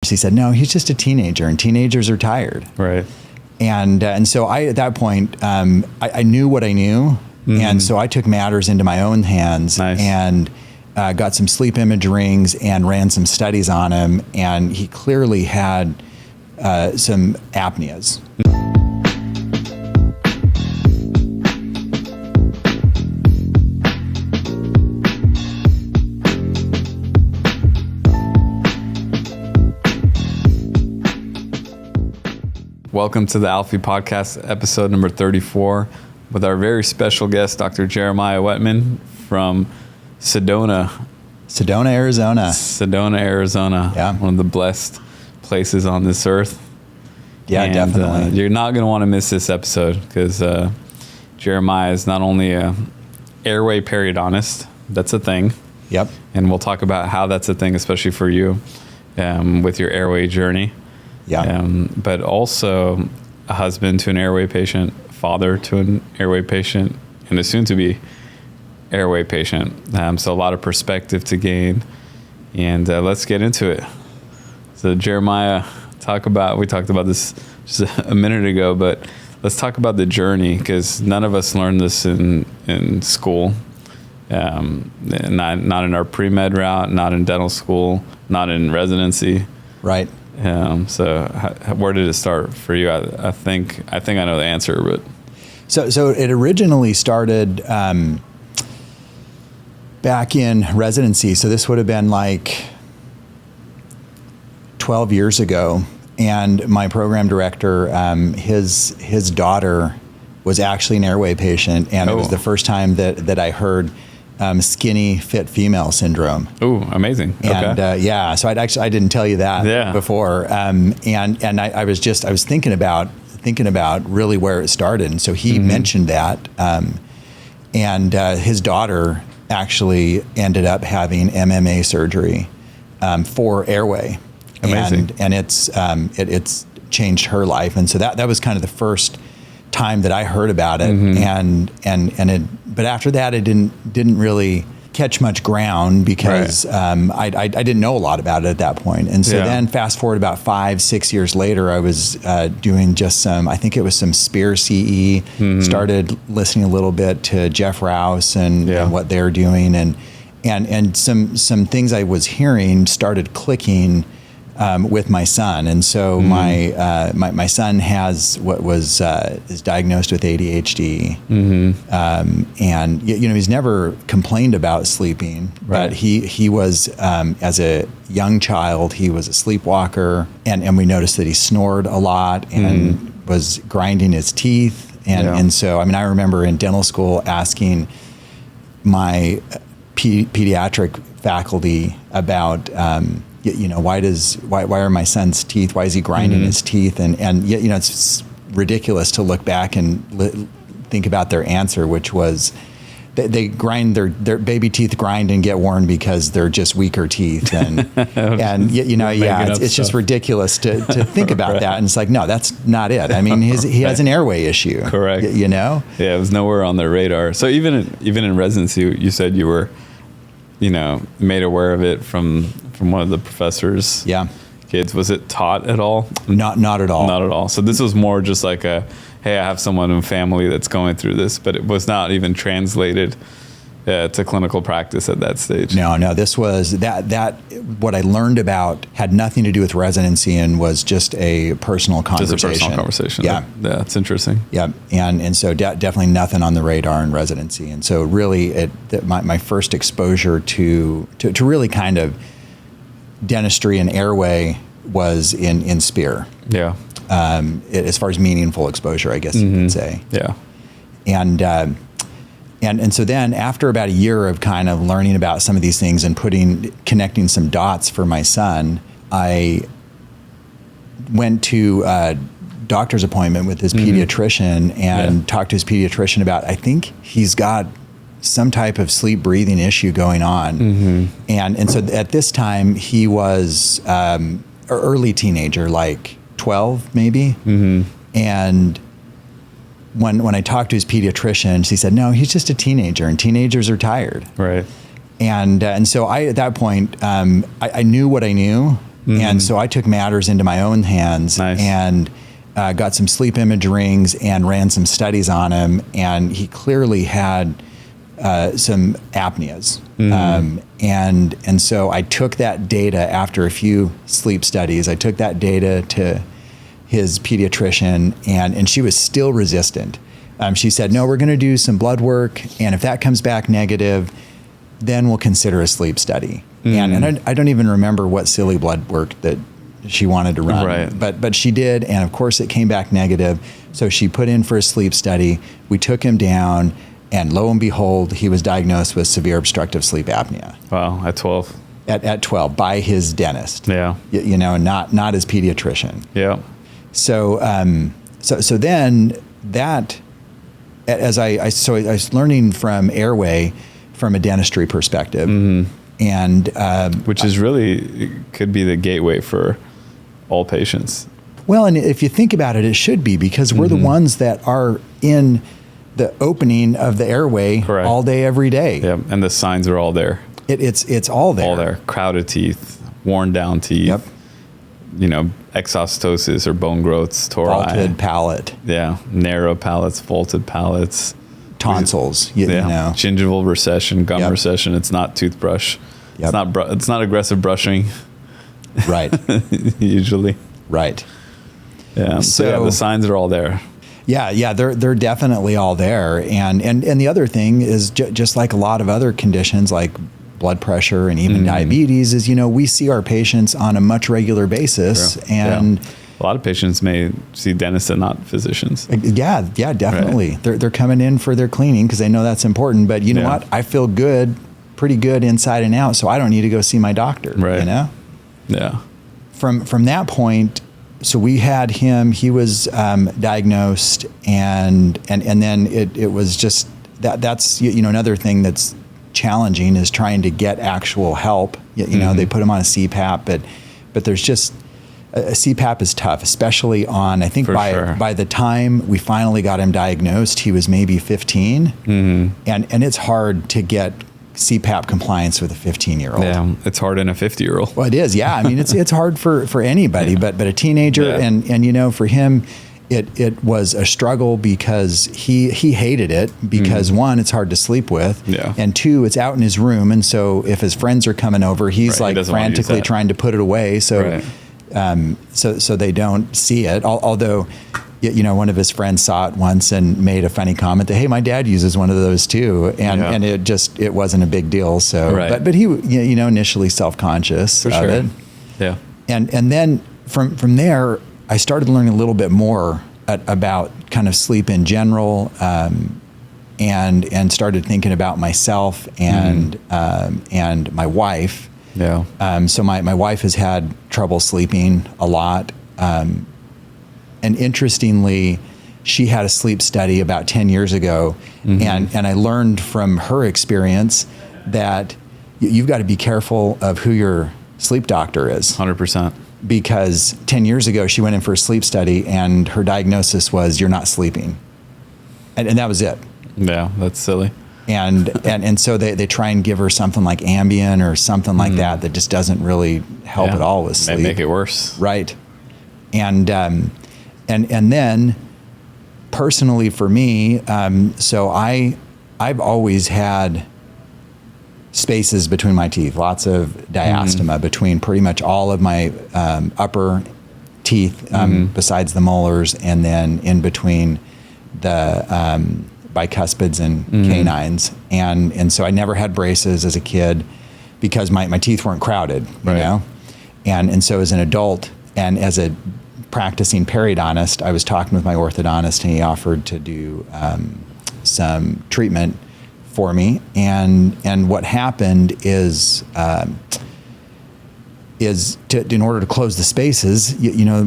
So he said, no, he's just a teenager, and teenagers are tired. Right. And so at that point, I knew what I knew. Mm-hmm. And so I took matters into my own hands. Nice. And got some sleep image rings and ran some studies on him. And he clearly had some apneas. Welcome to the Alfi Podcast, episode number 34, with our very special guest, Dr. Jeremiah Wetman from Sedona, Arizona. Yeah. One of the blessed places on this earth. Yeah, and, definitely. You're not going to want to miss this episode because Jeremiah is not only a airway periodontist, that's a thing. Yep. And we'll talk about how that's a thing, especially for you with your airway journey. Yeah. But also a husband to an airway patient, father to an airway patient, and a soon-to-be airway patient. So a lot of perspective to gain. And let's get into it. So Jeremiah, we talked about this just a minute ago, but let's talk about the journey, because none of us learned this in school. Not in our pre-med route, not in dental school, not in residency. Right. So where did it start for you? I think I know the answer, but so it originally started back in residency. So this would have been like 12 years ago, and my program director, his daughter was actually an airway patient, and it was the first time that I heard skinny fit female syndrome. Oh, amazing. And okay. So I didn't tell you that before. And I was thinking about really where it started. And so he mentioned that. And his daughter actually ended up having MMA surgery for airway. Amazing. And it's changed her life. And so that was kind of the first time that I heard about it, but after that it didn't really catch much ground because I didn't know a lot about it at that point. And so then fast forward about 5-6 years later, I was doing just I think it was some Spear CE, started listening a little bit to Jeff Rouse and what they're doing, and some things I was hearing started clicking with my son. And so my son has is diagnosed with ADHD. And he's never complained about sleeping, but he was, as a young child, he was a sleepwalker, and we noticed that he snored a lot and was grinding his teeth. And so, I remember in dental school asking my pediatric faculty about, why are my son's teeth, why is he grinding his teeth? And it's ridiculous to look back and think about their answer, which was they grind their baby teeth grind and get worn because they're just weaker teeth. And it's just ridiculous to think about that. And it's like, no, that's not it. He has an airway issue. Correct. Yeah, it was nowhere on their radar. So even in residency, you said you were, made aware of it from one of the professors' kids. Was it taught at all? Not at all. Not at all. So this was more just like hey, I have someone in family that's going through this, but it was not even translated to clinical practice at that stage. No, this was that what I learned about had nothing to do with residency and was just a personal conversation. Just a personal conversation. Yeah. That's interesting. Yeah. And so definitely nothing on the radar in residency. And so really my first exposure to really kind of dentistry and airway was in Spear. Yeah. As far as meaningful exposure, I guess you could say. Yeah. And so then after about a year of kind of learning about some of these things and connecting some dots for my son, I went to a doctor's appointment with his pediatrician and talked to his pediatrician about, I think he's got some type of sleep breathing issue going on. And so at this time he was an early teenager, like 12 maybe. And when I talked to his pediatrician, she said, no, he's just a teenager, and teenagers are tired. Right. And so at that point, I knew what I knew. And so I took matters into my own hands and got some sleep image rings and ran some studies on him. And he clearly had some apneas. And so I took that data after a few sleep studies. I took that data to his pediatrician, and she was still resistant. She said, no, we're going to do some blood work, and if that comes back negative, then we'll consider a sleep study. And I don't even remember what silly blood work that she wanted to run, but she did, and of course it came back negative. So she put in for a sleep study. We took him down, and lo and behold, he was diagnosed with severe obstructive sleep apnea. Wow, at 12. At 12 by his dentist. Yeah. Not his pediatrician. Yeah. So then that, as I was learning from Airway from a dentistry perspective, and which is really could be the gateway for all patients. Well, and if you think about it, it should be, because we're the ones that are in the opening of the airway all day, every day. Yeah, and the signs are all there. It's all there. All there. Crowded teeth, worn down teeth. Yep. Exostosis or bone growths, tori. Vaulted palate. Yeah, narrow palates, vaulted palates. Tonsils. Gingival recession, gum recession. It's not toothbrush. Yep. It's not aggressive brushing. Right. Usually. Right. Yeah. So the signs are all there. Yeah, they're definitely all there, and the other thing is just like a lot of other conditions like blood pressure and even diabetes is we see our patients on a much regular basis, and a lot of patients may see dentists and not physicians. Yeah, definitely. Right. They're coming in for their cleaning because they know that's important, but you know what? I feel pretty good inside and out, so I don't need to go see my doctor. Right. Yeah. From that point. So we had him. He was diagnosed, and then it was just that's another thing that's challenging is trying to get actual help. They put him on a CPAP, but there's just a CPAP is tough, especially on. I think by the time we finally got him diagnosed, he was maybe 15, and it's hard to get CPAP compliance with a 15-year-old. Yeah, it's hard in a 50-year-old. Well, it is. Yeah, I mean, it's hard for anybody, but a teenager, and for him, it was a struggle because he hated it because one, it's hard to sleep with, and two, it's out in his room, and so if his friends are coming over, he's like frantically trying to put it away, so they don't see it. Although. One of his friends saw it once and made a funny comment that, hey, my dad uses one of those too. And it wasn't a big deal. So, but he, initially self-conscious of it. Yeah. And then from there, I started learning a little bit more about kind of sleep in general, and started thinking about myself and my wife. Yeah. So my wife has had trouble sleeping a lot. And interestingly, she had a sleep study about 10 years ago, and I learned from her experience that you've got to be careful of who your sleep doctor is. 100%. Because 10 years ago, she went in for a sleep study, and her diagnosis was, you're not sleeping. And that was it. Yeah, that's silly. And so they try and give her something like Ambien or something like that just doesn't really help at all with sleep. May make it worse. Right. And then personally for me, so I've always had spaces between my teeth, lots of diastema between pretty much all of my upper teeth, besides the molars, and then in between the bicuspids and canines. And so I never had braces as a kid because my teeth weren't crowded, you know? And so as an adult and as a practicing periodontist, I was talking with my orthodontist, and he offered to do some treatment for me. And what happened is in order to close the spaces,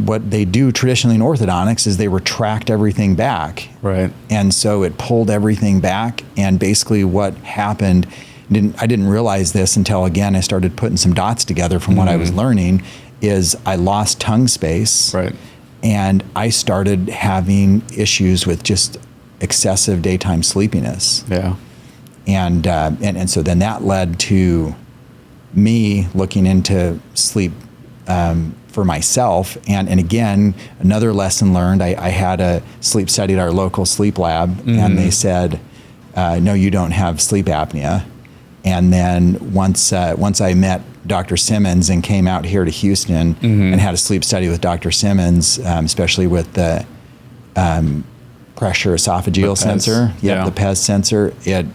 what they do traditionally in orthodontics is they retract everything back. Right. And so it pulled everything back. And basically what happened, I didn't realize this until, again, I started putting some dots together from what I was learning, is I lost tongue space. Right. And I started having issues with just excessive daytime sleepiness. Yeah. And so then that led to me looking into sleep for myself. And again, another lesson learned, I had a sleep study at our local sleep lab, and they said, no, you don't have sleep apnea. And then once I met Dr. Simmons and came out here to Houston and had a sleep study with Dr. Simmons, especially with the pressure esophageal sensor, the PES sensor, it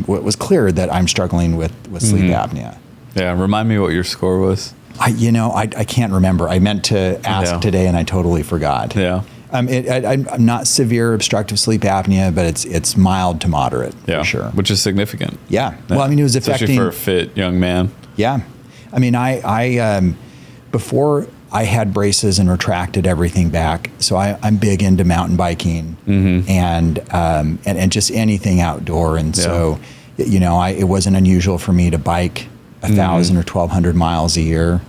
was clear that I'm struggling with sleep apnea. Yeah, remind me what your score was. I can't remember. I meant to ask today, and I totally forgot. Yeah. I'm not severe obstructive sleep apnea, but it's mild to moderate for sure. Which is significant. Yeah. Well, I mean, it was affecting. Especially for a fit young man. Yeah. I mean, I before I had braces and retracted everything back, so I'm big into mountain biking and just anything outdoor. And so, it wasn't unusual for me to bike 1,000 or 1,200 miles a year.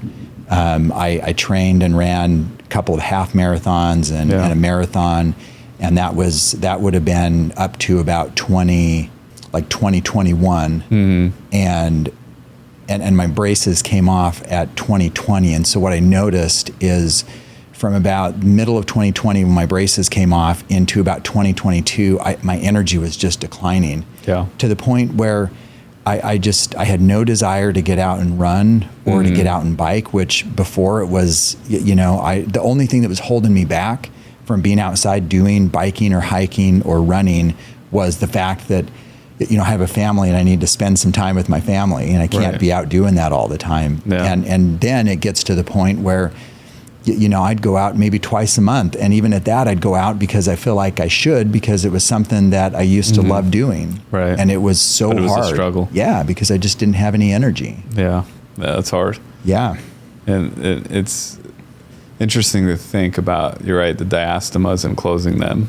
I trained and ran a couple of half marathons and a marathon, and that would have been up to about 2021, and my braces came off at 2020. And so what I noticed is from about middle of 2020, when my braces came off, into about 2022, my energy was just declining to the point where I had no desire to get out and run or to get out and bike, which before it was, the only thing that was holding me back from being outside doing biking or hiking or running was the fact that, I have a family and I need to spend some time with my family, and I can't be out doing that all the time. Yeah. And then it gets to the point where, I'd go out maybe twice a month. And even at that, I'd go out because I feel like I should, because it was something that I used to love doing. Right. And it was so hard. It was a struggle. Yeah, because I just didn't have any energy. Yeah, that's hard. Yeah. And it's interesting to think about, you're right, the diastemas and closing them.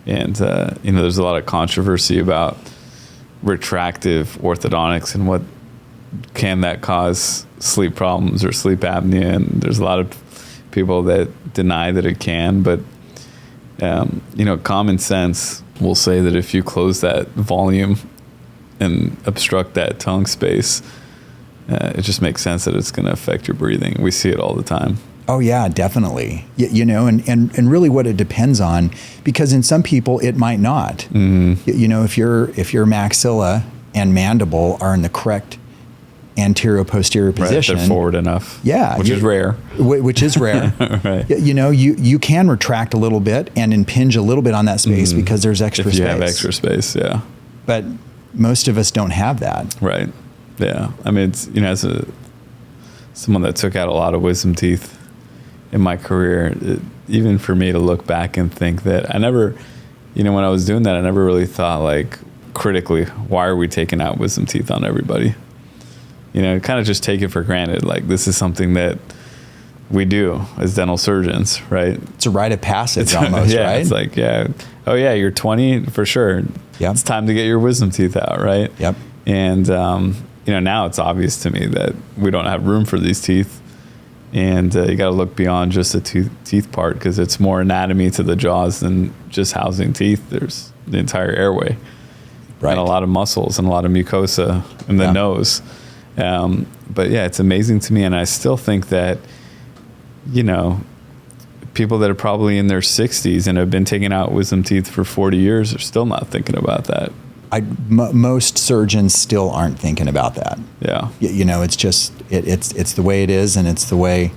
And, there's a lot of controversy about retractive orthodontics and what can that cause sleep problems or sleep apnea. And there's a lot of people that deny that it can, but common sense will say that if you close that volume and obstruct that tongue space, it just makes sense that it's going to affect your breathing. We see it all the time. Oh yeah, definitely. And really what it depends on, because in some people it might not. If your maxilla and mandible are in the correct anterior-posterior position. They're forward enough. Yeah. Which is rare. Which is rare. Right. You can retract a little bit and impinge a little bit on that space because there's extra space. If you have extra space, yeah. But most of us don't have that. Right. Yeah. I mean, it's, as someone that took out a lot of wisdom teeth in my career, even for me to look back and think that I never, when I was doing that, I never really thought like critically, why are we taking out wisdom teeth on everybody? Kind of just take it for granted. Like, this is something that we do as dental surgeons, right? It's a rite of passage almost, right? It's like, oh yeah, you're 20 for sure. Yep. It's time to get your wisdom teeth out, right? Yep. And, now it's obvious to me that we don't have room for these teeth. And you got to look beyond just the teeth part, because it's more anatomy to the jaws than just housing teeth. There's the entire airway, and a lot of muscles and a lot of mucosa in the nose. But yeah, it's amazing to me. And I still think that, people that are probably in their 60s and have been taking out wisdom teeth for 40 years are still not thinking about that. Most surgeons still aren't thinking about that. Yeah. It's just, it's the way it is, and it's the way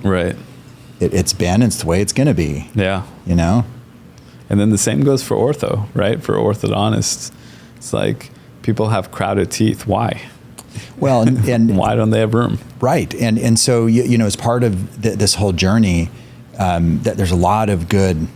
it's been, it's the way it's going to be. Yeah. And then the same goes for ortho, right? For orthodontists, it's like people have crowded teeth. Why? Well, and why don't they have room? Right. And so, as part of this whole journey, that there's a lot of good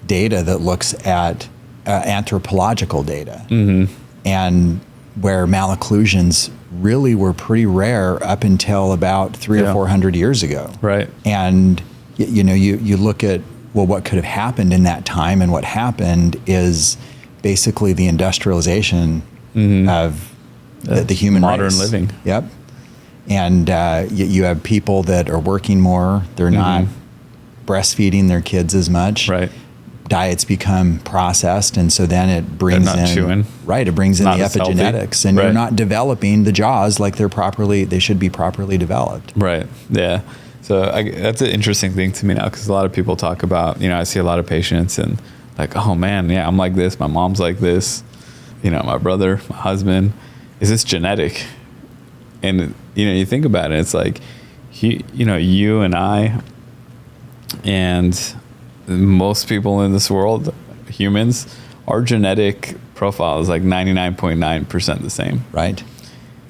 data that looks at anthropological data. And where malocclusions really were pretty rare up until about 300 or 400 years ago. Right. And, you look at, well, what could have happened in that time, and what happened is basically the industrialization of the human modern race. Living. Yep. And you have people that are working more. They're not breastfeeding their kids as much. Right. Diets become processed, and so then it brings They're not chewing. Right, it brings in the epigenetics, and you're not developing the jaws like they should be properly developed. Right. Yeah. So that's an interesting thing to me now, because a lot of people talk about, I see a lot of patients and like, oh man, yeah, I'm like this. My mom's like this. My brother, my husband. Is this genetic? And, you think about it, it's like, you and I and most people in this world, humans, our genetic profile is like 99.9% the same. Right.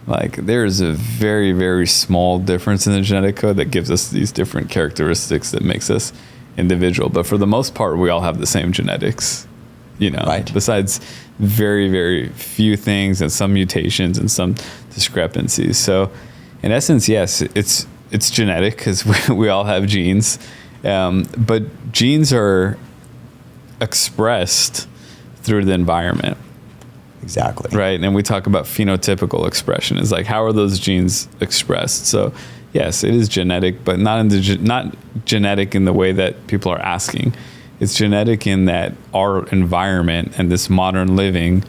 Like there's a very, very small difference in the genetic code that gives us these different characteristics that makes us individual. But for the most part, we all have the same genetics, right. Besides very, very few things and some mutations and some discrepancies. So in essence, yes, it's genetic because we all have genes. But genes are expressed through the environment. Exactly. Right. And we talk about phenotypical expression. It's like, how are those genes expressed? So yes, it is genetic, but not genetic in the way that people are asking. It's genetic in that our environment and this modern living,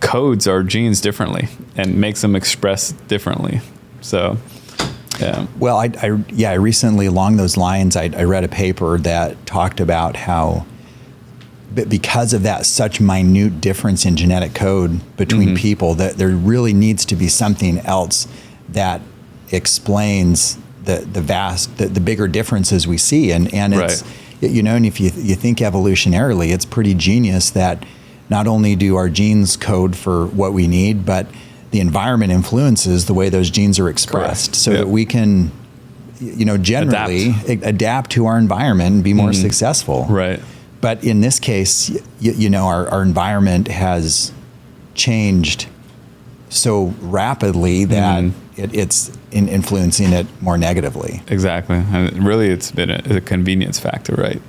codes our genes differently and makes them express differently. So, yeah. Well, I recently, along those lines, I read a paper that talked about how, because of that such minute difference in genetic code between people, that there really needs to be something else that explains the bigger differences we see. And it's, and if you think evolutionarily, it's pretty genius that not only do our genes code for what we need, but the environment influences the way those genes are expressed. Correct. So that we can, generally adapt to our environment and be more successful. Right. But in this case, our environment has changed so rapidly that it's influencing it more negatively. Exactly. And really, it's been a convenience factor, right?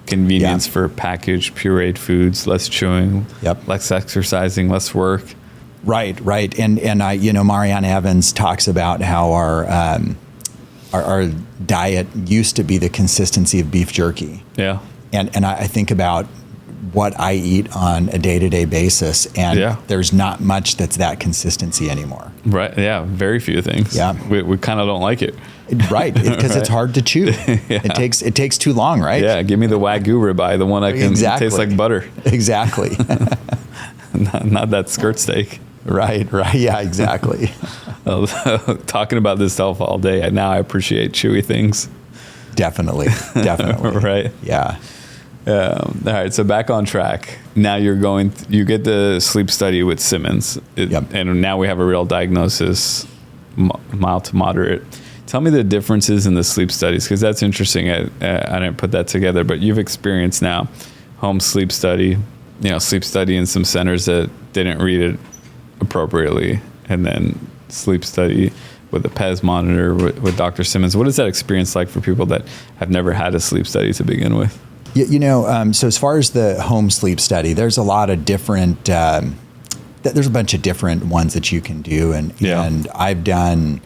Convenience for packaged, pureed foods, less chewing, less exercising, less work. Right. And Marianne Evans talks about how our diet used to be the consistency of beef jerky. Yeah. And I think about what I eat on a day-to-day basis, and there's not much that's that consistency anymore. Right. Yeah. Very few things. Yeah. We kind of don't like it. Right. Because it's hard to chew. It takes too long, right? Yeah. Give me the Wagyu ribeye, the one I can taste like butter. Exactly. not that skirt steak. Right. Yeah, exactly. Talking about this stuff all day, now I appreciate chewy things. Definitely. Right. Yeah. All right. So back on track. Now you get the sleep study with Simmons. And now we have a real diagnosis, mild to moderate. Tell me the differences in the sleep studies, because that's interesting. I didn't put that together, but you've experienced now home sleep study, sleep study in some centers that didn't read it appropriately, and then sleep study with a PES monitor with Dr. Simmons. What is that experience like for people that have never had a sleep study to begin with? So as far as the home sleep study, there's a lot of different, there's a bunch of different ones that you can do. And I've done,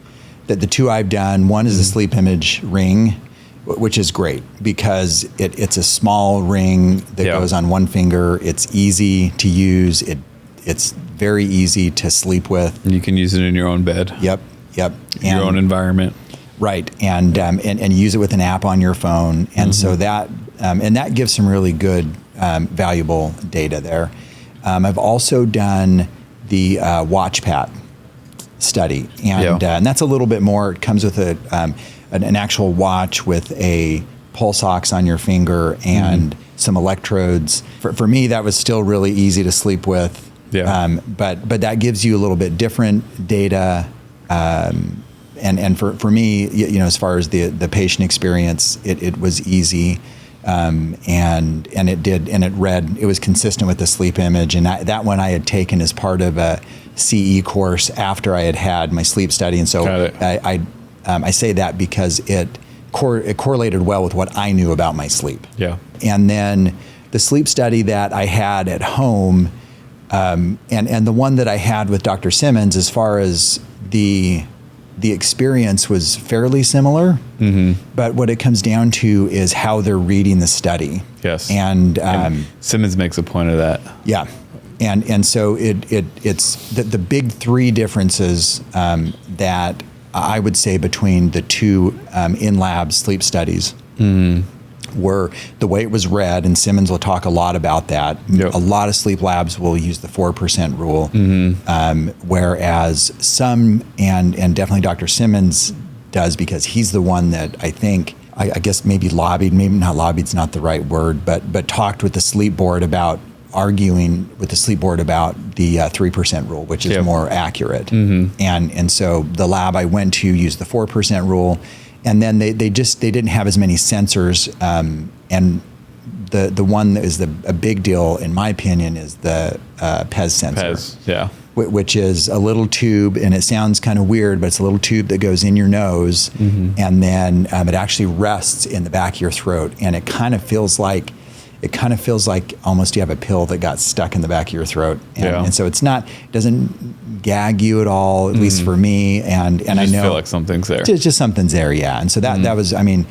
the two I've done, one is a sleep image ring, which is great because it's a small ring that goes on one finger. It's easy to use. It's very easy to sleep with. You can use it in your own bed. Yep. Your own environment. Right. And use it with an app on your phone. And so that, and that gives some really good, valuable data there. I've also done the WatchPat study. And that's a little bit more, it comes with an actual watch with a pulse ox on your finger and some electrodes. For me, that was still really easy to sleep with. Yeah. But that gives you a little bit different data. And for me, as far as the patient experience, it was easy. And it was consistent with the sleep image. And that one I had taken as part of a CE course after I had my sleep study. And so I say that because it correlated well with what I knew about my sleep. Yeah. And then the sleep study that I had at home, and the one that I had with Dr. Simmons, as far as the experience was fairly similar, but what it comes down to is how they're reading the study. Yes. And Simmons makes a point of that. Yeah. And so it's the big three differences that I would say between the two in-lab sleep studies were the way it was read, and Simmons will talk a lot about that. Yep. A lot of sleep labs will use the 4% rule, whereas some, and definitely Dr. Simmons does, because he's the one that I think, I guess maybe lobbied, maybe not lobbied's not the right word, but talked with the sleep board about arguing with the sleep board about the 3% rule, which is more accurate. And so the lab I went to used the 4% rule, and then they didn't have as many sensors. And the one that is a big deal, in my opinion, is the PEZ sensor. Which is a little tube, and it sounds kind of weird, but it's a little tube that goes in your nose, and then it actually rests in the back of your throat, and it kind of feels like almost you have a pill that got stuck in the back of your throat, and so it doesn't gag you at all, at least for me, and I know feel like something's there. Just something's there, and so that was, I mean,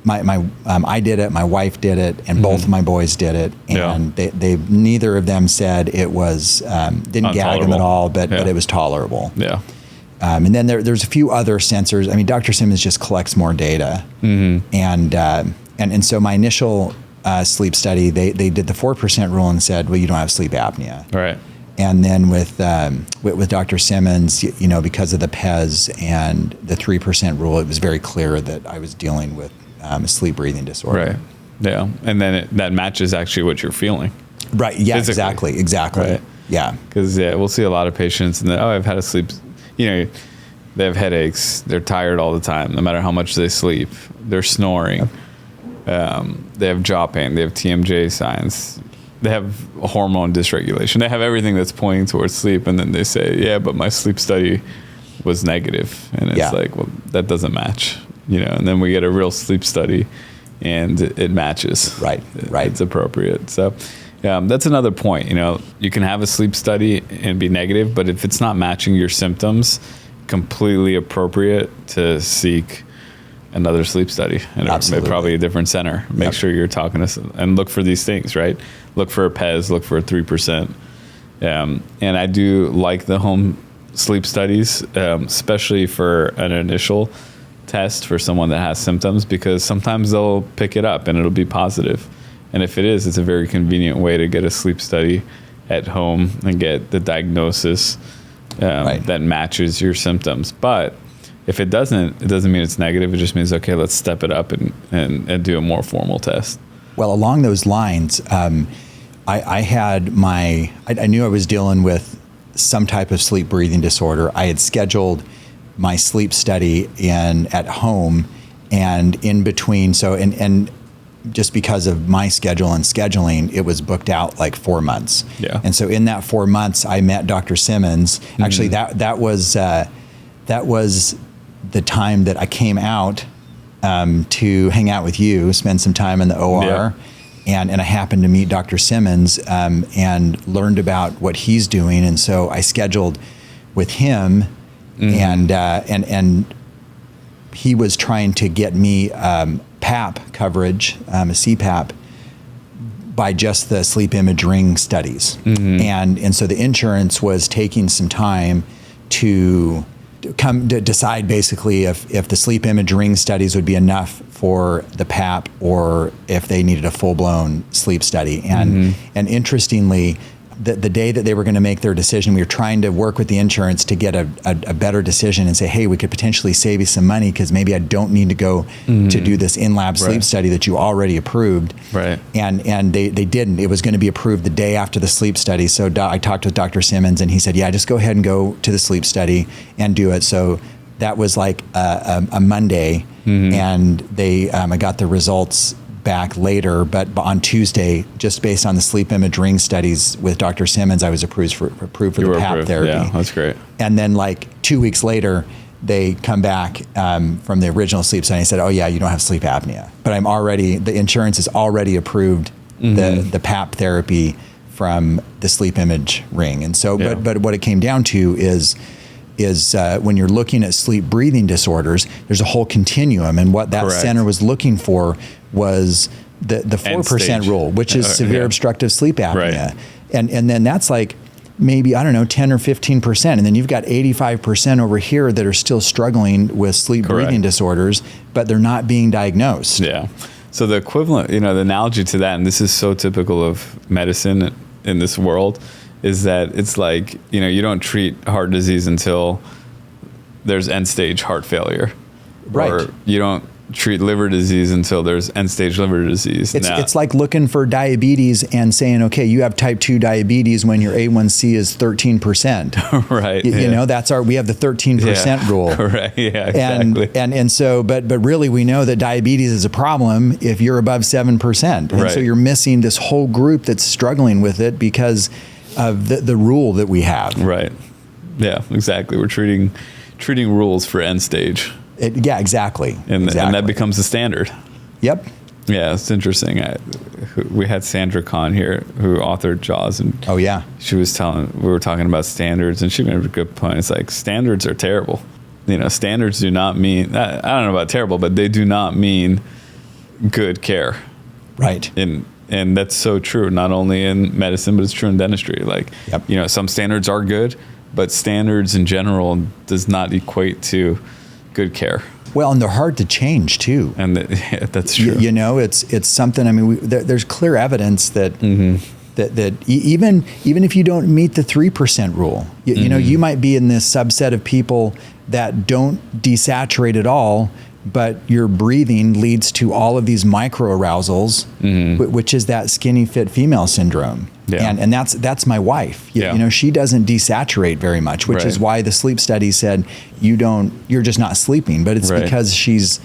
I did it, my wife did it, and both of my boys did it, and they neither of them said it was didn't gag them at all, but it was tolerable. And then there's a few other sensors. I mean, Dr. Simmons just collects more data, and so my initial sleep study, they did the 4% rule and said, well, you don't have sleep apnea. Right. And then with Dr. Simmons, because of the PEZ and the 3% rule, it was very clear that I was dealing with a sleep breathing disorder. Right. Yeah. And then that matches actually what you're feeling. Right. Yeah, physically. Exactly. Right. Yeah. Because we'll see a lot of patients and I've had a sleep, they have headaches. They're tired all the time, no matter how much they sleep. They're snoring. They have jaw pain. They have TMJ signs. They have hormone dysregulation. They have everything that's pointing towards sleep. And then they say, but my sleep study was negative. And it's like, well, that doesn't match. And then we get a real sleep study and it matches. Right. It's appropriate. So that's another point. You can have a sleep study and be negative, but if it's not matching your symptoms, completely appropriate to seek another sleep study and probably a different center. Make sure you're talking to and look for these things, right? Look for a PEZ, look for a 3%. And I do like the home sleep studies, especially for an initial test for someone that has symptoms, because sometimes they'll pick it up and it'll be positive. And if it is, it's a very convenient way to get a sleep study at home and get the diagnosis that matches your symptoms. But if it doesn't mean it's negative. It just means, okay, let's step it up and do a more formal test. Well, along those lines, I knew I was dealing with some type of sleep breathing disorder. I had scheduled my sleep study at home, and in between, and just because of my schedule and scheduling, it was booked out like 4 months. Yeah. And so in that 4 months, I met Dr. Simmons. Actually, that was the time that I came out to hang out with you, spend some time in the OR, and I happened to meet Dr. Simmons and learned about what he's doing, and so I scheduled with him, and he was trying to get me PAP coverage, a CPAP, by just the sleep image ring studies, and so the insurance was taking some time to come to decide basically if the sleep image ring studies would be enough for the PAP or if they needed a full-blown sleep study. And interestingly, the day that they were going to make their decision, we were trying to work with the insurance to get a better decision and say, hey, we could potentially save you some money because maybe I don't need to go to do this in-lab sleep study that you already approved. Right. And they didn't. It was going to be approved the day after the sleep study. So I talked with Dr. Simmons, and he said, just go ahead and go to the sleep study and do it. So that was like a Monday, and I got the results back later, but on Tuesday, just based on the sleep image ring studies with Dr. Simmons, I was approved for the PAP therapy. Yeah, that's great. And then like 2 weeks later, they come back from the original sleep study and said, oh yeah, you don't have sleep apnea. But the insurance has already approved the PAP therapy from the sleep image ring. And so, but what it came down to is when you're looking at sleep breathing disorders, there's a whole continuum, and what that center was looking for was the 4% rule, which is severe obstructive sleep apnea. And then that's like maybe, I don't know, 10 or 15%. And then you've got 85% over here that are still struggling with sleep breathing disorders, but they're not being diagnosed. Yeah. So the equivalent, the analogy to that, and this is so typical of medicine in this world, is that it's like, you don't treat heart disease until there's end stage heart failure. Right. Or you don't treat liver disease until there's end stage liver disease. It's like looking for diabetes and saying, okay, you have type 2 diabetes when your A1C is 13%. Right. We have the 13% rule. Right. Yeah, exactly. And so, but really we know that diabetes is a problem if you're above 7%. And so you're missing this whole group that's struggling with it because of the rule that we have. Right. Yeah, exactly. We're treating rules for end stage. Exactly. And that becomes the standard. Yep. Yeah, it's interesting. We had Sandra Kahn here, who authored Jaws, and she was we were talking about standards, and she made a good point. It's like, standards are terrible. Standards do not mean, I don't know about terrible, but they do not mean good care. Right. And that's so true, not only in medicine, but it's true in dentistry. Like, some standards are good, but standards in general does not equate to good care. Well, and they're hard to change too. And that's true. It's something. I mean, there's clear evidence that that even if you don't meet the 3% rule, you might be in this subset of people that don't desaturate at all, but your breathing leads to all of these microarousals, which is that skinny fit female syndrome. Yeah. And that's my wife. She doesn't desaturate very much, which is why the sleep study said you're just not sleeping, but it's because she's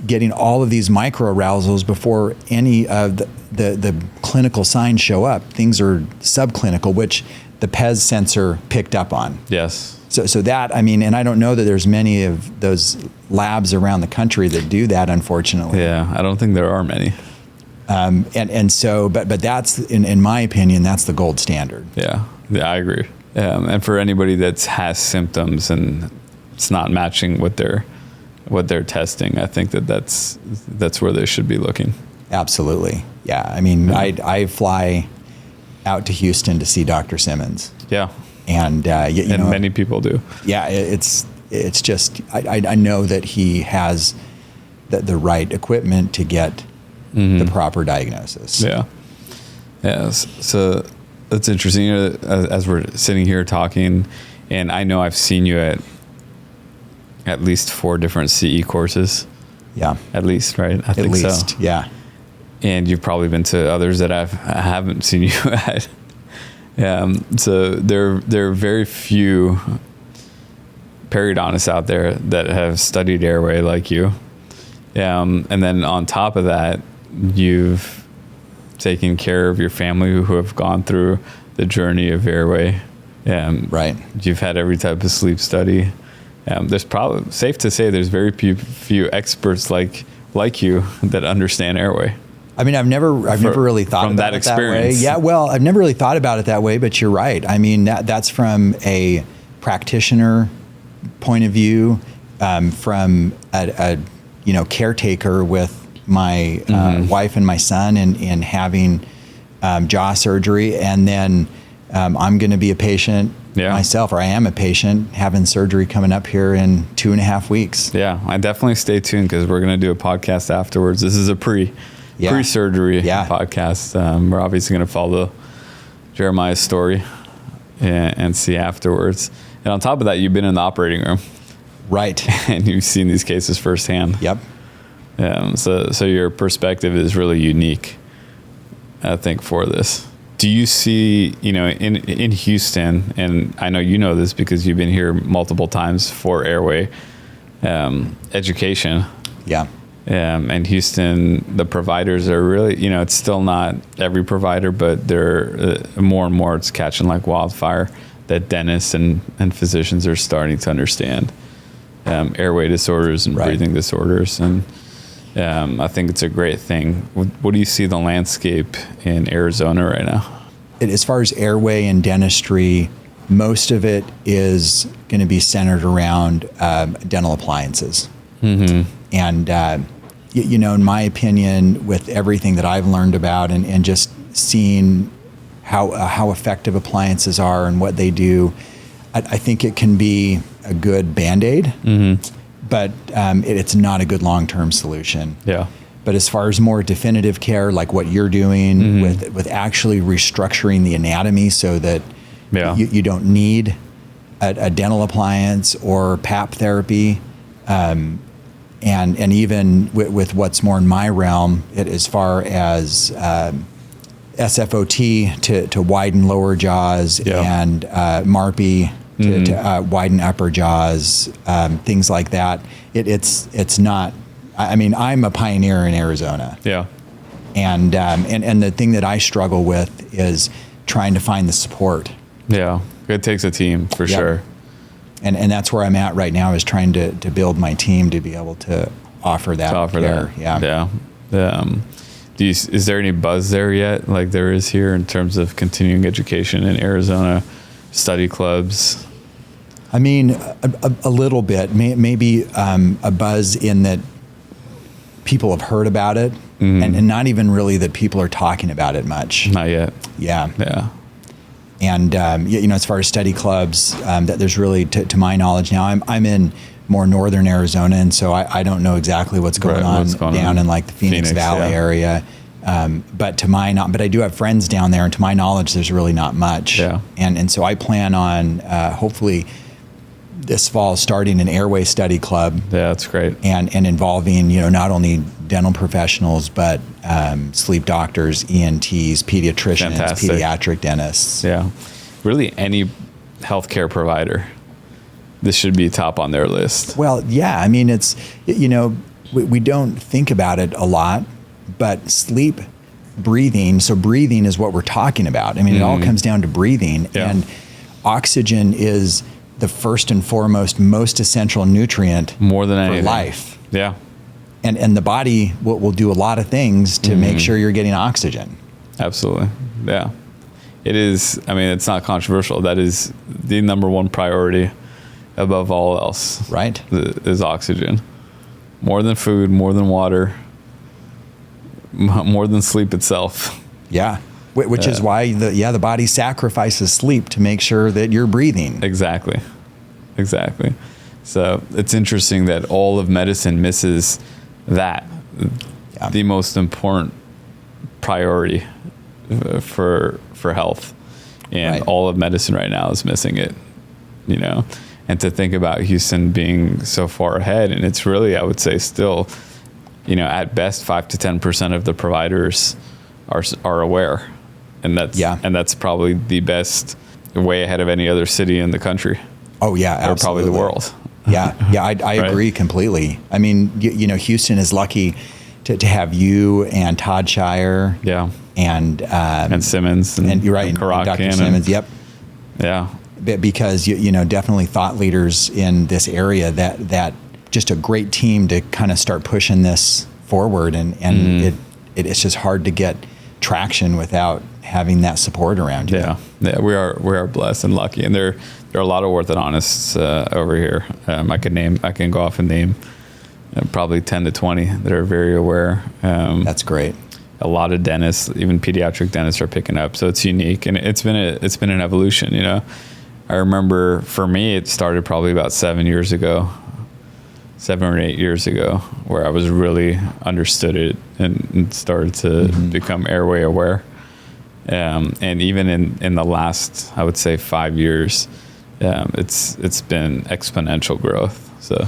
getting all of these microarousals before any of the clinical signs show up. Things are subclinical, which the PES sensor picked up on. Yes. So that, I mean, and I don't know that there's many of those labs around the country that do that, unfortunately. Yeah, I don't think there are many. And so, but that's, in my opinion, that's the gold standard. Yeah, I agree. And for anybody that has symptoms and it's not matching what they're testing, I think that's where they should be looking. Absolutely. Yeah. I mean, I fly out to Houston to see Dr. Simmons. Yeah. And many people do. Yeah, it's just I know that he has the right equipment to get the proper diagnosis. Yeah. Yes. So that's interesting. As we're sitting here talking, and I know I've seen you at least 4 different CE courses. Yeah. At least, right? I think so. Yeah. And you've probably been to others that I haven't seen you at. So there are very few periodontists out there that have studied Airway like you. And then on top of that, you've taken care of your family who have gone through the journey of Airway. Right. You've had every type of sleep study. There's probably, safe to say, there's very few experts like you that understand Airway. I mean, I've never really thought about it that way. Yeah, well, I've never really thought about it that way, but you're right. I mean, that's from a practitioner point of view, from a caretaker with my wife and my son and having jaw surgery, and then I'm going to be a patient myself, or I am a patient having surgery coming up here in 2.5 weeks. Yeah, I definitely stay tuned because we're going to do a podcast afterwards. This is a pre-surgery podcast. We're obviously going to follow Jeremiah's story and see afterwards. And on top of that, you've been in the operating room. Right. And you've seen these cases firsthand. Yep. So your perspective is really unique, I think, for this. Do you see, in Houston, and I know you know this because you've been here multiple times for Airway education. Yeah. And Houston, the providers are really, it's still not every provider, but they're more and more, it's catching like wildfire that dentists and physicians are starting to understand airway disorders and breathing disorders. And I think it's a great thing. What do you see the landscape in Arizona right now? As far as airway and dentistry, most of it is going to be centered around dental appliances. Mm-hmm. And, in my opinion, with everything that I've learned about and just seeing how effective appliances are and what they do, I think it can be a good Band-Aid, but it's not a good long-term solution. Yeah. But as far as more definitive care, like what you're doing with actually restructuring the anatomy so that you don't need a dental appliance or PAP therapy, and even with what's more in my realm, as far as SFOT to widen lower jaws and MARPE to widen upper jaws, things like that. It's not. I mean, I'm a pioneer in Arizona. Yeah. And the thing that I struggle with is trying to find the support. Yeah. It takes a team for sure. And that's where I'm at right now, is trying to build my team to be able to offer that care. Yeah. Is there any buzz there yet, like there is here, in terms of continuing education in Arizona, study clubs? I mean, a little bit, maybe a buzz in that people have heard about it, and not even really that people are talking about it much. Not yet. Yeah. And as far as study clubs, that there's really, to my knowledge now, I'm in more northern Arizona, and so I don't know exactly what's going on down in like the Phoenix Valley area. But I do have friends down there, and to my knowledge, there's really not much. Yeah. And so I plan on hopefully this fall starting an Airway study club. Yeah, that's great. And involving not only dental professionals but sleep doctors, ENTs, pediatricians, pediatric dentists. Yeah, really any healthcare provider. This should be top on their list. Well, yeah. I mean, it's we don't think about it a lot, but sleep, breathing. So breathing is what we're talking about. I mean, it all comes down to breathing, and oxygen is the first and foremost, most essential nutrient more than anything for life. Yeah. And the body will do a lot of things to make sure you're getting oxygen. Absolutely. Yeah. It is. I mean, it's not controversial. That is the number one priority above all else. Right. Is oxygen. More than food, more than water, more than sleep itself. Yeah. Which is why the body sacrifices sleep to make sure that you're breathing. Exactly. So it's interesting that all of medicine misses that, the most important priority for health, and all of medicine right now is missing it. And to think about Houston being so far ahead, and it's really, I would say, still, at best 5 to 10% of the providers are aware. And that's probably the best, way ahead of any other city in the country. Oh yeah, absolutely. Or probably the world. I agree completely. I mean, Houston is lucky to have you and Todd Shire. Yeah. And Simmons and you're right, and Dr. Simmons. Yep. Yeah. Because definitely thought leaders in this area that just a great team to kind of start pushing this forward, and it's just hard to get traction without having that support around you. Yeah, we are blessed and lucky, and there are a lot of orthodontists over here. I can go off and name probably 10 to 20 that are very aware. That's great. A lot of dentists, even pediatric dentists, are picking up. So it's unique, and it's been an evolution. I remember for me, it started probably about 7 or 8 years ago, where I was really understood it and started to become airway aware. And even in the last, I would say 5 years, it's been exponential growth. So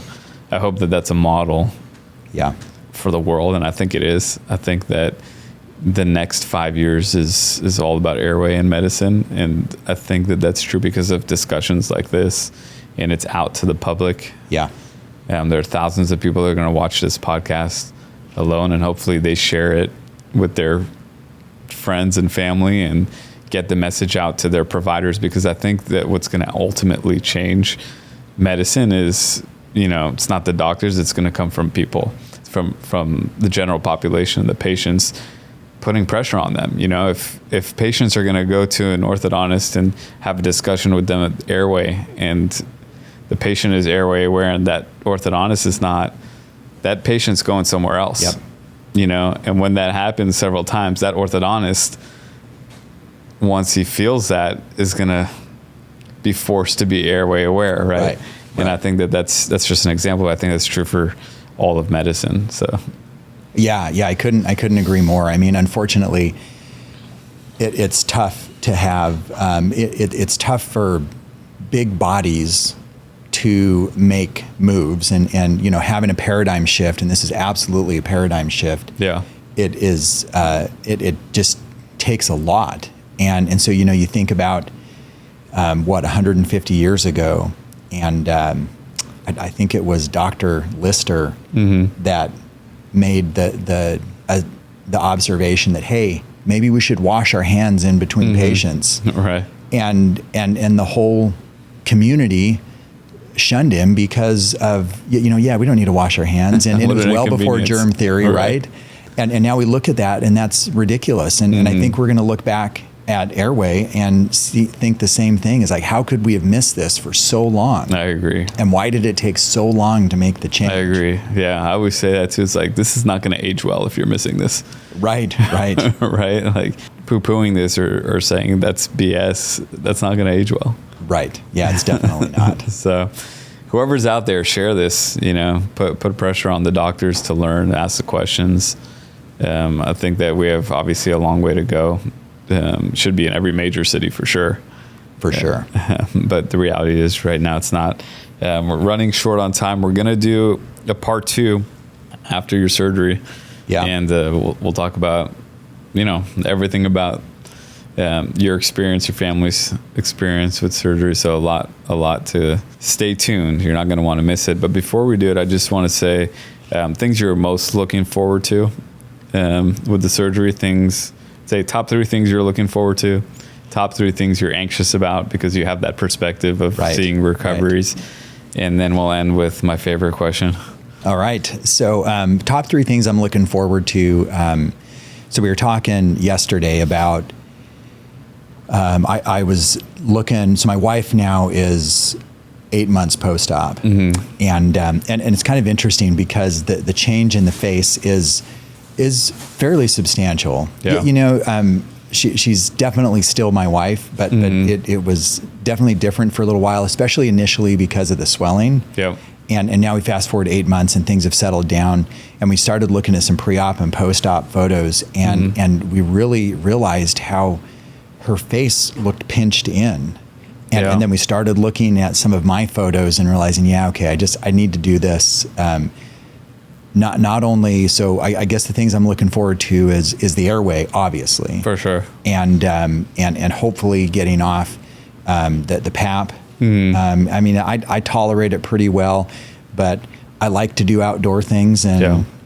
I hope that that's a model for the world. And I think it is. I think that the next 5 years is all about airway and medicine. And I think that that's true because of discussions like this, and it's out to the public. Yeah. There are thousands of people that are going to watch this podcast alone, and hopefully they share it with their friends and family and get the message out to their providers, because I think that what's going to ultimately change medicine is, it's not the doctors, it's going to come from people, from the general population, the patients, putting pressure on them. If patients are going to go to an orthodontist and have a discussion with them at Airway, and the patient is airway aware and that orthodontist is not, that patient's going somewhere else. Yep. And when that happens several times, that orthodontist once he feels that, is going to be forced to be airway aware, right? And I think that's just an example. I think that's true for all of medicine. So yeah, I couldn't agree more. I mean, unfortunately, it's tough to have. It's tough for big bodies to make moves, and having a paradigm shift. And this is absolutely a paradigm shift. Yeah, it is. It just takes a lot, and so you think about 150 years ago, and I think it was Dr. Lister that made the observation that, hey, maybe we should wash our hands in between patients, right? And the whole community shunned him because of we don't need to wash our hands, and it was well before germ theory, right? And now we look at that, and that's ridiculous. And I think we're going to look back at Airway and think the same thing. Is like, how could we have missed this for so long? I agree. And why did it take so long to make the change? I agree. Yeah, I always say that too. It's like, this is not going to age well if you're missing this. Right. Right. Like poo-pooing this or saying that's BS, that's not going to age well. Right. Yeah, it's definitely not. So whoever's out there, share this, put pressure on the doctors to learn, ask the questions. I think that we have obviously a long way to go. Should be in every major city for sure. For sure. But the reality is right now it's not. We're running short on time. We're going to do a part 2 after your surgery. Yeah. And we'll talk about, everything about your experience, your family's experience with surgery. So a lot to stay tuned. You're not going to want to miss it. But before we do it, I just want to say things you're most looking forward to with the surgery. Say top 3 things you're looking forward to, top 3 things you're anxious about because you have that perspective of seeing recoveries. Right. And then we'll end with my favorite question. All right. So top 3 things I'm looking forward to. So we were talking yesterday about, I was looking, so my wife now is 8 months post-op. And it's kind of interesting because the change in the face is fairly substantial. Yeah. She's definitely still my wife, but it was definitely different for a little while, especially initially because of the swelling. Yeah. And now we fast forward 8 months and things have settled down, and we started looking at some pre-op and post-op photos, and we really realized how her face looked pinched in. And then we started looking at some of my photos and realizing, I need to do this. Not only, so I guess the things I'm looking forward to is the Airway, obviously. For sure. And hopefully getting off the PAP. I mean, I tolerate it pretty well, but I like to do outdoor things.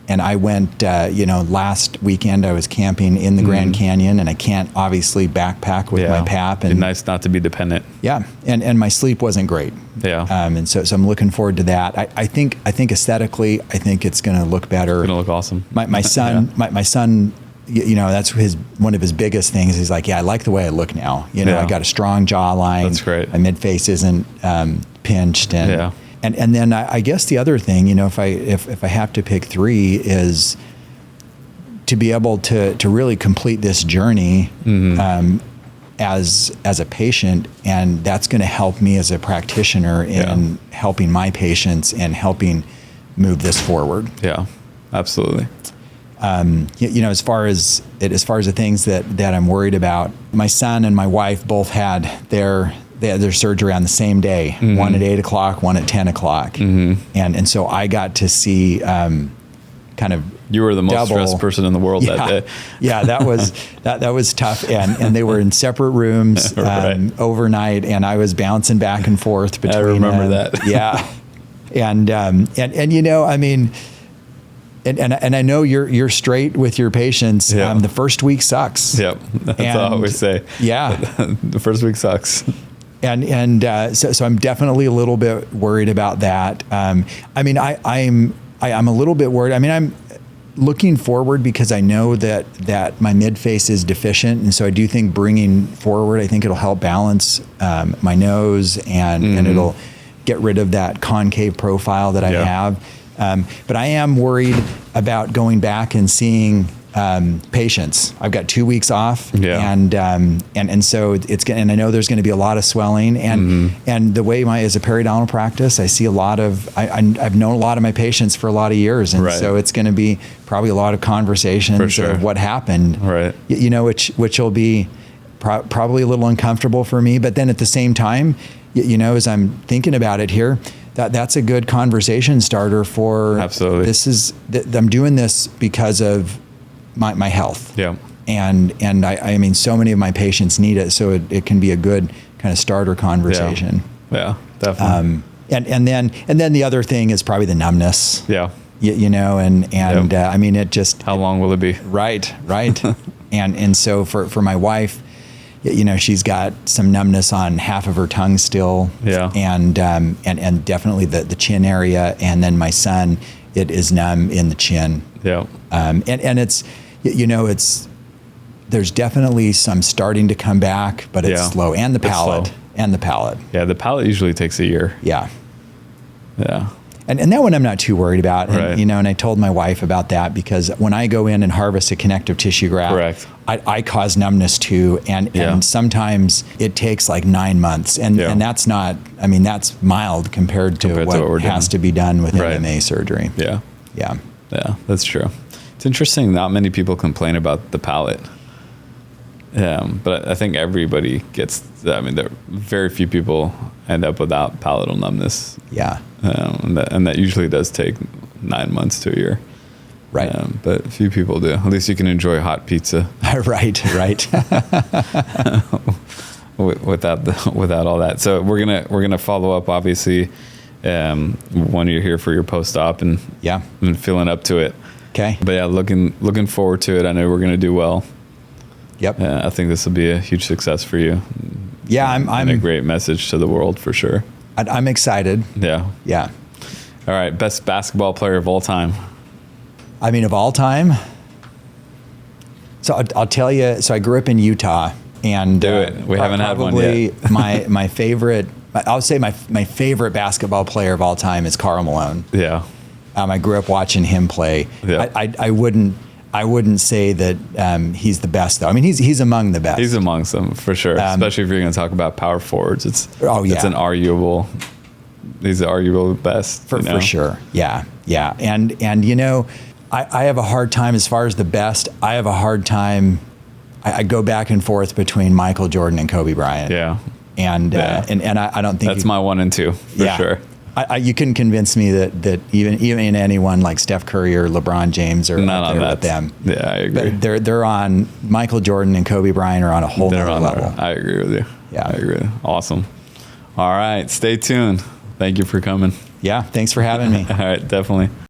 And I went, last weekend I was camping in the Grand Canyon, and I can't obviously backpack with my PAP. And it's nice not to be dependent. Yeah, and my sleep wasn't great. Yeah. And so I'm looking forward to that. I think aesthetically, I think it's going to look better. It's going to look awesome. My son, my son, that's one of his biggest things. He's like, I like the way I look now. I got a strong jawline. That's great. My mid face isn't pinched, and then I guess the other thing, if I have to pick 3, is to be able to really complete this journey as a patient, and that's going to help me as a practitioner in helping my patients and helping move this forward. Yeah, absolutely. As far as the things that I'm worried about, my son and my wife both had their surgery on the same day, one at 8 o'clock, one at 10 o'clock. And so I got to see kind of you were the most stressed person in the world that day. Yeah, that was tough. And they were in separate rooms overnight, and I was bouncing back and forth between. I remember that. Yeah. And I mean, and I know you're straight with your patients. The first week sucks. Yep. That's all I always say. Yeah. The first week sucks. So I'm definitely a little bit worried about that. I mean, I'm a little bit worried. I mean, I'm looking forward because I know that my mid face is deficient, and so I do think bringing forward, I think it'll help balance my nose and it'll get rid of that concave profile that I have. But I am worried about going back and seeing patience. I've got 2 weeks off, Yeah. and so and I know there's going to be a lot of swelling, and the way as a periodontal practice, I see a lot of I've known a lot of my patients for a lot of years, and Right. so it's going to be probably a lot of conversations For sure. of what happened, Right. Which will be probably a little uncomfortable for me, but then at the same time, as I'm thinking about it here, that's a good conversation starter for. Absolutely. I'm doing this because of my health. Yeah. And I mean, so many of my patients need it, so it can be a good kind of starter conversation. Yeah, definitely. And then the other thing is probably the numbness. Yeah. I mean, it just. How long will it be? Right. and so for my wife, she's got some numbness on half of her tongue still. Yeah. And definitely the chin area, and then my son, it is numb in the chin. Yeah. And it's, there's definitely some starting to come back, but it's slow. And the palate. Yeah, the palate usually takes a year. Yeah. Yeah. And that one I'm not too worried about. And, Right. and I told my wife about that, because when I go in and harvest a connective tissue graft, Correct. I cause numbness too. And sometimes it takes like 9 months. And that's not, I mean, that's mild compared to what has to be done with Right. MMA surgery. Yeah. Yeah. Yeah, that's true. It's interesting. Not many people complain about the palate. But I think everybody gets, there very few people end up without palatal numbness. Yeah. And that usually does take 9 months to a year. Right. But few people do. At least you can enjoy hot pizza. right. without all that. So we're gonna follow up, obviously, when you're here for your post-op and feeling up to it. Okay. But yeah, looking forward to it. I know we're gonna do well. Yep. I think this will be a huge success for you. Yeah, I'm a great message to the world for sure. I'm excited. Yeah. Yeah. All right, best basketball player of all time. I mean, of all time. So I'll tell you. So I grew up in Utah, and Do it. We haven't had one yet. my favorite. I would say my favorite basketball player of all time is Karl Malone. Yeah. I grew up watching him play. Yeah. I wouldn't say that he's the best, though. I mean, he's among the best. He's amongst them for sure. Especially if you're going to talk about power forwards, it's an arguable. He's the arguable best for sure. Yeah. And I have a hard time as far as the best. I have a hard time. I go back and forth between Michael Jordan and Kobe Bryant. Yeah. And I don't think that's my 1 and 2 for sure. You couldn't convince me that even anyone like Steph Curry or LeBron James are not up on there that. with them. Yeah, I agree. But they're on Michael Jordan and Kobe Bryant are on a whole other level. I agree with you. Yeah, I agree with you. Awesome. All right, stay tuned. Thank you for coming. Yeah, thanks for having me. All right, definitely.